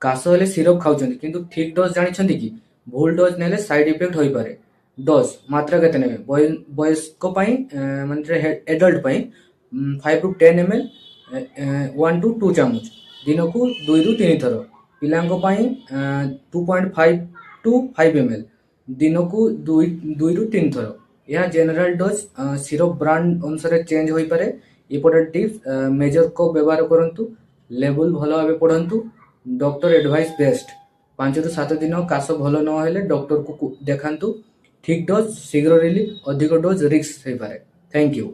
କାଶ ହେଲେ ସିରପ ଖାଉଛନ୍ତି କିନ୍ତୁ ଠିକ୍ ଡୋଜ୍ ଜାଣିଛନ୍ତି କି? ଭୁଲ ଡୋଜ୍ ନେଲେ ସାଇଡ୍ ଇଫେକ୍ଟ ହୋଇପାରେ। ଡୋଜ୍ ମାତ୍ରା କେତେ ନେବେ? ବୟସ୍କ ପାଇଁ ମାନେ ଏଡଲ୍ଟ ପାଇଁ 5 to 10 ml 1 to 2 ଚାମଚ ଦିନକୁ 2 ରୁ 3 ଥର। ପିଲାଙ୍କ ପାଇଁ 2.5 to 5 ml ଦିନକୁ 2 ରୁ 3 ଥର। ଏହା ଜେନେରାଲ ଡୋଜ୍। ସିରପ ବ୍ରାଣ୍ଡ ଅନୁସାରେ ଚେଞ୍ଜ ହୋଇପାରେ। ଇମ୍ପୋର୍ଟାଣ୍ଟ ଟିପ୍ସ, ମେଜର କପ୍ ବ୍ୟବହାର କରନ୍ତୁ, ଲେବୁଲ ଭଲ ଭାବେ ପଢ଼ନ୍ତୁ, ଡକ୍ଟର ଏଡଭାଇସ୍ ବେଷ୍ଟ। 5 ରୁ 7 ଦିନ କାଶ ଭଲ ନ ହେଲେ ଡକ୍ଟରକୁ ଦେଖାନ୍ତୁ। ଠିକ୍ ଡୋଜ୍ ଶୀଘ୍ର ରିଲିଫ, ଅଧିକ ଡୋଜ୍ ରିସ୍କ ହେଇପାରେ। Thank you.